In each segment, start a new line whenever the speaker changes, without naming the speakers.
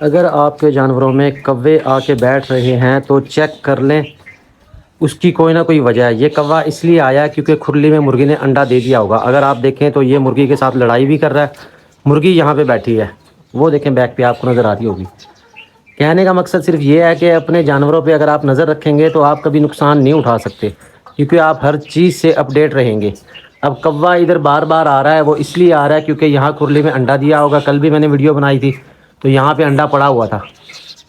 اگر آپ کے جانوروں میں کوے آ کے بیٹھ رہے ہیں تو چیک کر لیں، اس کی کوئی نہ کوئی وجہ ہے۔ یہ کوا اس لیے آیا ہے کیونکہ کھرلی میں مرغی نے انڈا دے دیا ہوگا۔ اگر آپ دیکھیں تو یہ مرغی کے ساتھ لڑائی بھی کر رہا ہے، مرغی یہاں پہ بیٹھی ہے، وہ دیکھیں بیک پہ آپ کو نظر آتی ہوگی۔ کہنے کا مقصد صرف یہ ہے کہ اپنے جانوروں پہ اگر آپ نظر رکھیں گے تو آپ کبھی نقصان نہیں اٹھا سکتے، کیونکہ آپ ہر چیز سے اپڈیٹ رہیں گے۔ اب کوا ادھر بار بار آ رہا ہے، وہ اس لیے آ رہا ہے کیونکہ یہاں کھرلی میں انڈا دیا ہوگا۔ کل بھی میں نے ویڈیو بنائی تھی تو یہاں پہ انڈا پڑا ہوا تھا،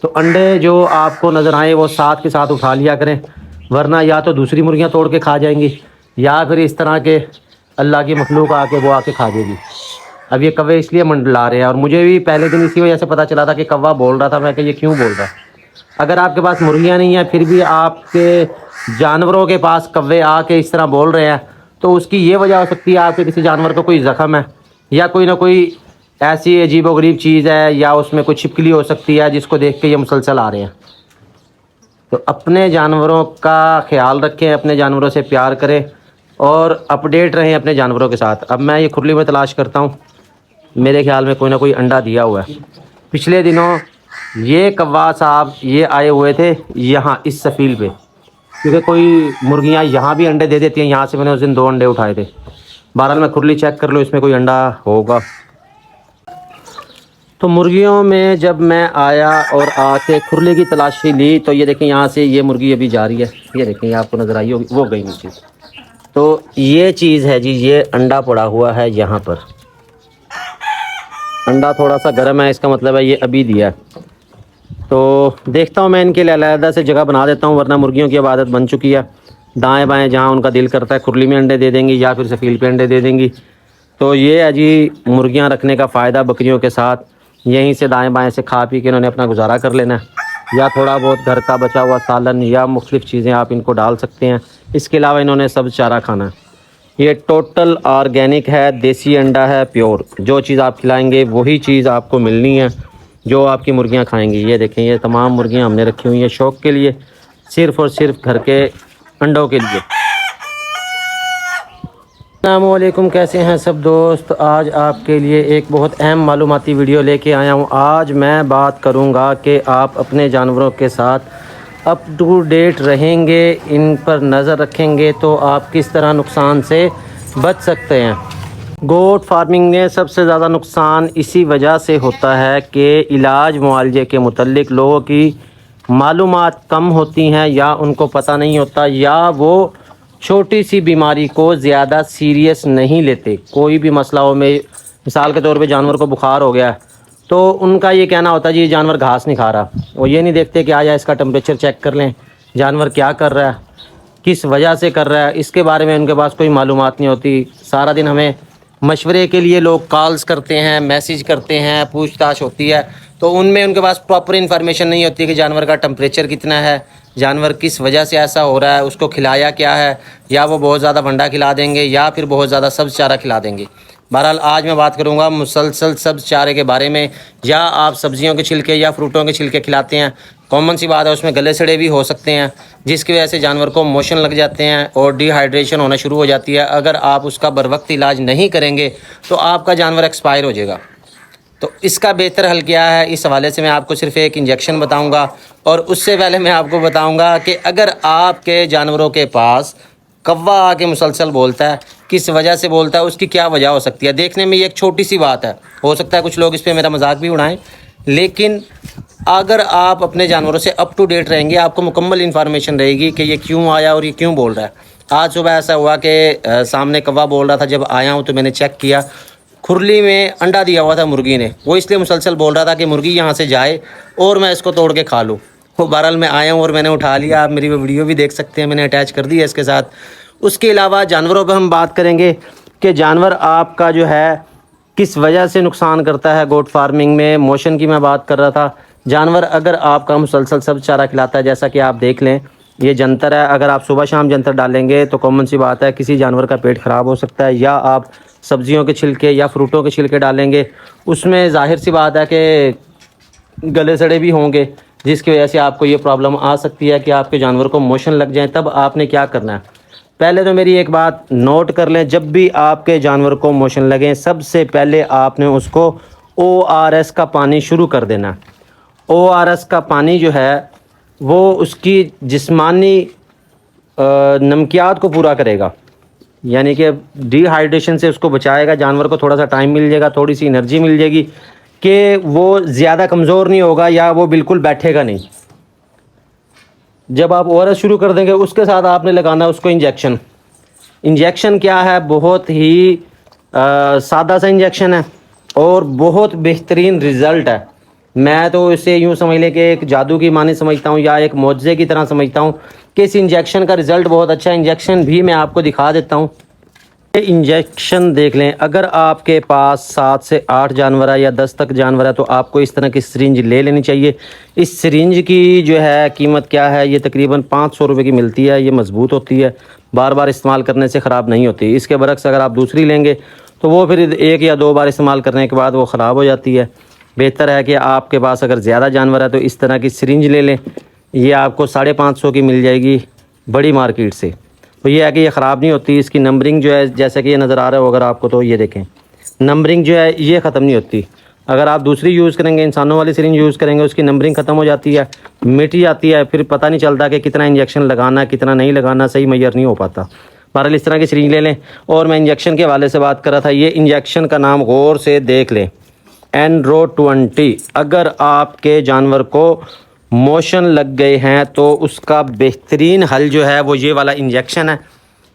تو انڈے جو آپ کو نظر آئیں وہ ساتھ کے ساتھ اٹھا لیا کریں، ورنہ یا تو دوسری مرغیاں توڑ کے کھا جائیں گی یا پھر اس طرح کے اللہ کی مخلوق آ کے وہ آ کے کھا دے گی۔ اب یہ کوے اس لیے منڈلا رہے ہیں، اور مجھے بھی پہلے دن اسی وجہ سے پتہ چلا تھا کہ کوا بول رہا تھا، میں کہ یہ کیوں بول رہا ہے۔ اگر آپ کے پاس مرغیاں نہیں ہیں پھر بھی آپ کے جانوروں کے پاس کوے آ کے اس طرح بول رہے ہیں تو اس کی یہ وجہ ہو سکتی ہے آپ کے کسی جانور کو کوئی زخم ہے، یا کوئی نہ کوئی ایسی عجیب و غریب چیز ہے، یا اس میں کوئی چھپکلی ہو سکتی ہے جس کو دیکھ کے یہ مسلسل آ رہے ہیں۔ تو اپنے جانوروں کا خیال رکھیں، اپنے جانوروں سے پیار کریں اور اپڈیٹ رہیں اپنے جانوروں کے ساتھ۔ اب میں یہ کھرلی میں تلاش کرتا ہوں، میرے خیال میں کوئی نہ کوئی انڈا دیا ہوا ہے۔ پچھلے دنوں یہ کوا صاحب یہ آئے ہوئے تھے یہاں اس سفیل پہ، کیونکہ کوئی مرغیاں یہاں بھی انڈے دے دیتی ہیں، یہاں سے میں نے اس دن 2 انڈے اٹھائے تھے۔ بہرحال میں کھرلی چیک کر لوں اس میں کوئی انڈا ہوگا۔ تو مرغیوں میں جب میں آیا اور آ کے کھرلی کی تلاشی لی تو یہ دیکھیں یہاں سے یہ مرغی ابھی جا رہی ہے، یہ دیکھیں یہ آپ کو نظر آئی ہوگی، وہ گئی نیچے۔ تو یہ چیز ہے جی، یہ انڈا پڑا ہوا ہے یہاں پر، انڈا تھوڑا سا گرم ہے، اس کا مطلب ہے یہ ابھی دیا ہے۔ تو دیکھتا ہوں میں ان کے لیے علیحدہ سے جگہ بنا دیتا ہوں، ورنہ مرغیوں کی اب عادت بن چکی ہے، دائیں بائیں جہاں ان کا دل کرتا ہے کھرلی میں انڈے دے دیں گی یا پھر سفیل پہ انڈے دے دیں گی۔ تو یہ ہے جی مرغیاں رکھنے کا فائدہ بکریوں کے ساتھ، یہیں سے دائیں بائیں سے کھا پی کے انہوں نے اپنا گزارا کر لینا ہے، یا تھوڑا بہت گھر کا بچا ہوا سالن یا مختلف چیزیں آپ ان کو ڈال سکتے ہیں۔ اس کے علاوہ انہوں نے سبز چارہ کھانا ہے۔ یہ ٹوٹل آرگینک ہے، دیسی انڈا ہے، پیور۔ جو چیز آپ کھلائیں گے وہی چیز آپ کو ملنی ہے جو آپ کی مرغیاں کھائیں گی۔ یہ دیکھیں یہ تمام مرغیاں ہم نے رکھی ہوئی ہیں شوق کے لیے، صرف اور صرف گھر کے انڈوں کے لیے۔ السلام علیکم، کیسے ہیں سب دوست؟ آج آپ کے لیے ایک بہت اہم معلوماتی ویڈیو لے کے آیا ہوں۔ آج میں بات کروں گا کہ آپ اپنے جانوروں کے ساتھ اپ ٹو ڈیٹ رہیں گے، ان پر نظر رکھیں گے تو آپ کس طرح نقصان سے بچ سکتے ہیں۔ گوٹ فارمنگ میں سب سے زیادہ نقصان اسی وجہ سے ہوتا ہے کہ علاج معالجے کے متعلق لوگوں کی معلومات کم ہوتی ہیں، یا ان کو پتہ نہیں ہوتا، یا وہ چھوٹی سی بیماری کو زیادہ سیریس نہیں لیتے۔ کوئی بھی مسئلہ ہو، میں مثال کے طور پہ جانور کو بخار ہو گیا تو ان کا یہ کہنا ہوتا ہے جی جانور گھاس نہیں کھا رہا، وہ یہ نہیں دیکھتے کہ آیا اس کا ٹمپریچر چیک کر لیں، جانور کیا کر رہا ہے، کس وجہ سے کر رہا ہے، اس کے بارے میں ان کے پاس کوئی معلومات نہیں ہوتی۔ سارا دن ہمیں مشورے کے لیے لوگ کالز کرتے ہیں، میسیج کرتے ہیں، پوچھ تاچھ ہوتی ہے، تو ان میں ان کے پاس پراپر انفارمیشن نہیں ہوتی کہ جانور کا ٹمپریچر کتنا ہے، جانور کس وجہ سے ایسا ہو رہا ہے، اس کو کھلایا کیا ہے، یا وہ بہت زیادہ ونڈا کھلا دیں گے یا پھر بہت زیادہ سبز چارہ کھلا دیں گے۔ بہرحال آج میں بات کروں گا مسلسل سبز چارے کے بارے میں۔ یا آپ سبزیوں کے چھلکے یا فروٹوں کے چھلکے کھلاتے ہیں، کامن سی بات ہے اس میں گلے سڑے بھی ہو سکتے ہیں، جس کی وجہ سے جانور کو موشن لگ جاتے ہیں اور ڈی ہائیڈریشن ہونا شروع ہو جاتی ہے۔ اگر آپ اس کا بر وقت علاج نہیں کریں گے تو آپ کا جانور ایکسپائر ہو جائے گا۔ تو اس کا بہتر حل کیا ہے، اس حوالے سے میں آپ کو صرف ایک انجیکشن بتاؤں گا، اور اس سے پہلے میں آپ کو بتاؤں گا کہ اگر آپ کے جانوروں کے پاس کوا آ کے مسلسل بولتا ہے، کس وجہ سے بولتا ہے، اس کی کیا وجہ ہو سکتی ہے۔ دیکھنے میں یہ ایک چھوٹی سی بات ہے، ہو سکتا ہے کچھ لوگ اس پہ میرا مذاق بھی اڑائیں، لیکن اگر آپ اپنے جانوروں سے اپ ٹو ڈیٹ رہیں گے آپ کو مکمل انفارمیشن رہے گی کہ یہ کیوں آیا اور یہ کیوں بول رہا ہے۔ آج صبح ایسا ہوا کہ سامنے کوا بول رہا تھا، جب آیا ہوں تو میں نے چیک کیا، کھرلی میں انڈا دیا ہوا تھا مرغی نے، وہ اس لیے مسلسل بول رہا تھا کہ مرغی یہاں سے جائے اور میں اس کو توڑ کے کھا لوں۔ وہ بہرحال میں آیا ہوں اور میں نے اٹھا لیا، آپ میری وہ ویڈیو بھی دیکھ سکتے ہیں، میں نے اٹیچ کر دی ہے اس کے ساتھ۔ اس کے علاوہ جانوروں پہ ہم بات کریں گے کہ جانور آپ کا جو ہے کس وجہ سے نقصان کرتا ہے۔ گوٹ فارمنگ میں موشن کی میں بات کر رہا تھا۔ جانور اگر آپ کا مسلسل سبز چارہ کھلاتا ہے، جیسا کہ آپ دیکھ لیں یہ جنتر ہے، اگر آپ صبح شام جنتر ڈالیں گے تو کامن سی بات ہے کسی جانور کا پیٹ خراب ہو سکتا ہے، یا آپ سبزیوں کے چھلکے یا فروٹوں کے چھلکے ڈالیں گے، اس میں ظاہر سی بات ہے کہ گلے سڑے بھی ہوں گے، جس کی وجہ سے آپ کو یہ پرابلم آ سکتی ہے کہ آپ کے جانور کو موشن لگ جائیں۔ تب آپ نے کیا کرنا ہے، پہلے تو میری ایک بات نوٹ کر لیں، جب بھی آپ کے جانور کو موشن لگیں سب سے پہلے آپ نے اس کو ORS کا پانی شروع کر دینا۔ ORS کا پانی جو ہے وہ اس کی جسمانی نمکیات کو پورا کرے گا، یعنی کہ ڈی ہائیڈریشن سے اس کو بچائے گا، جانور کو تھوڑا سا ٹائم مل جائے گا، تھوڑی سی انرجی مل جائے گی کہ وہ زیادہ کمزور نہیں ہوگا یا وہ بالکل بیٹھے گا نہیں۔ جب آپ ORS شروع کر دیں گے اس کے ساتھ آپ نے لگانا اس کو انجیکشن کیا ہے، بہت ہی سادہ سا انجیکشن ہے اور بہت بہترین رزلٹ ہے۔ میں تو اسے یوں سمجھ لیں کہ ایک جادو کی معنی سمجھتا ہوں یا ایک معجزے کی طرح سمجھتا ہوں کہ اس انجیکشن کا رزلٹ بہت اچھا ہے۔ انجیکشن بھی میں آپ کو دکھا دیتا ہوں۔ یہ انجیکشن دیکھ لیں، اگر آپ کے پاس 7 سے 8 جانور ہے یا 10 تک جانور ہے تو آپ کو اس طرح کی سرنج لے لینی چاہیے۔ اس سرنج کی جو ہے قیمت کیا ہے، یہ تقریباً 500 روپے کی ملتی ہے۔ یہ مضبوط ہوتی ہے، بار بار استعمال کرنے سے خراب نہیں ہوتی۔ اس کے برعکس اگر آپ دوسری لیں گے تو وہ پھر 1 یا 2 بار استعمال کرنے کے بعد وہ خراب ہو جاتی ہے۔ بہتر ہے کہ آپ کے پاس اگر زیادہ جانور ہے تو اس طرح کی سرنج لے لیں۔ یہ آپ کو 550 کی مل جائے گی بڑی مارکیٹ سے۔ تو یہ ہے کہ یہ خراب نہیں ہوتی۔ اس کی نمبرنگ جو ہے جیسا کہ یہ نظر آ رہا ہو اگر آپ کو، تو یہ دیکھیں نمبرنگ جو ہے یہ ختم نہیں ہوتی۔ اگر آپ دوسری یوز کریں گے، انسانوں والی سرنج یوز کریں گے، اس کی نمبرنگ ختم ہو جاتی ہے، مٹ جاتی ہے، پھر پتہ نہیں چلتا کہ کتنا انجیکشن لگانا ہے کتنا نہیں لگانا، صحیح میئر نہیں ہو پاتا۔ بہرحال اس طرح کی سرنج لے لیں۔ اور میں انجیکشن کے حوالے سے بات کر رہا تھا، یہ انجیکشن کا نام غور سے دیکھ لیں، Enro20۔ اگر آپ کے جانور کو موشن لگ گئے ہیں تو اس کا بہترین حل جو ہے وہ یہ والا انجیکشن ہے۔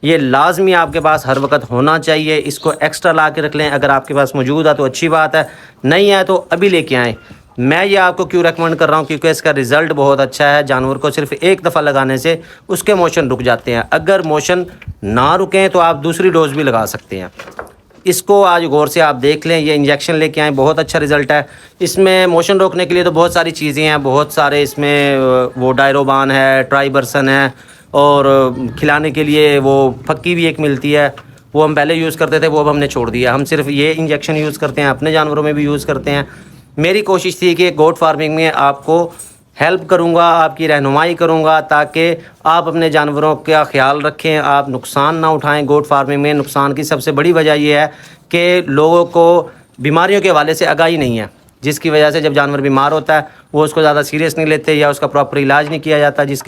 یہ لازمی آپ کے پاس ہر وقت ہونا چاہیے۔ اس کو ایکسٹرا لا کے رکھ لیں، اگر آپ کے پاس موجود ہے تو اچھی بات ہے، نہیں ہے تو ابھی لے کے آئیں۔ میں یہ آپ کو کیوں ریکمنڈ کر رہا ہوں، کیونکہ اس کا رزلٹ بہت اچھا ہے۔ جانور کو صرف ایک دفعہ لگانے سے اس کے موشن رک جاتے ہیں۔ اگر موشن نہ رکیں تو آپ دوسری ڈوز بھی لگا سکتے ہیں۔ اس کو آج غور سے آپ دیکھ لیں، یہ انجیکشن لے کے آئیں، بہت اچھا رزلٹ ہے۔ اس میں موشن روکنے کے لیے تو بہت ساری چیزیں ہیں، بہت سارے اس میں وہ ڈائروبان ہے، ٹرائیبرسن ہے، اور کھلانے کے لیے وہ پھکی بھی ایک ملتی ہے، وہ ہم پہلے یوز کرتے تھے، وہ اب ہم نے چھوڑ دیا۔ ہم صرف یہ انجیکشن یوز کرتے ہیں، اپنے جانوروں میں بھی یوز کرتے ہیں۔ میری کوشش تھی کہ گوٹ فارمنگ میں آپ کو ہیلپ کروں گا، آپ کی رہنمائی کروں گا تاکہ آپ اپنے جانوروں کا خیال رکھیں، آپ نقصان نہ اٹھائیں۔ گوٹ فارمنگ میں نقصان کی سب سے بڑی وجہ یہ ہے کہ لوگوں کو بیماریوں کے حوالے سے آگاہی نہیں ہے، جس کی وجہ سے جب جانور بیمار ہوتا ہے وہ اس کو زیادہ سیریس نہیں لیتے یا اس کا پراپر علاج نہیں کیا جاتا، جس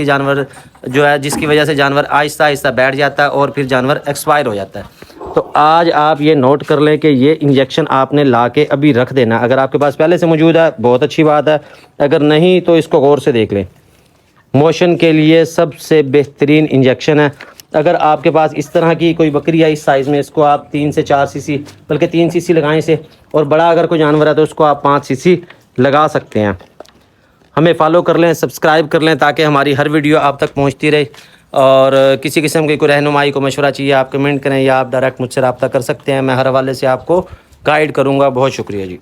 کی وجہ سے جانور آہستہ آہستہ بیٹھ جاتا ہے اور پھر جانور ایکسپائر ہو جاتا ہے۔ تو آج آپ یہ نوٹ کر لیں کہ یہ انجیکشن آپ نے لا کے ابھی رکھ دینا۔ اگر آپ کے پاس پہلے سے موجود ہے بہت اچھی بات ہے، اگر نہیں تو اس کو غور سے دیکھ لیں۔ موشن کے لیے سب سے بہترین انجیکشن ہے۔ اگر آپ کے پاس اس طرح کی کوئی بکری ہے اس سائز میں، اس کو آپ 3 سے 4 cc بلکہ 3 cc لگائیں اسے، اور بڑا اگر کوئی جانور ہے تو اس کو آپ 5 cc لگا سکتے ہیں۔ ہمیں فالو کر لیں، سبسکرائب کر لیں تاکہ ہماری ہر ویڈیو آپ تک پہنچتی رہے۔ اور کسی قسم کی کوئی رہنمائی کو مشورہ چاہیے آپ کمنٹ کریں یا آپ ڈائریکٹ مجھ سے رابطہ کر سکتے ہیں، میں ہر حوالے سے آپ کو گائیڈ کروں گا۔ بہت شکریہ جی۔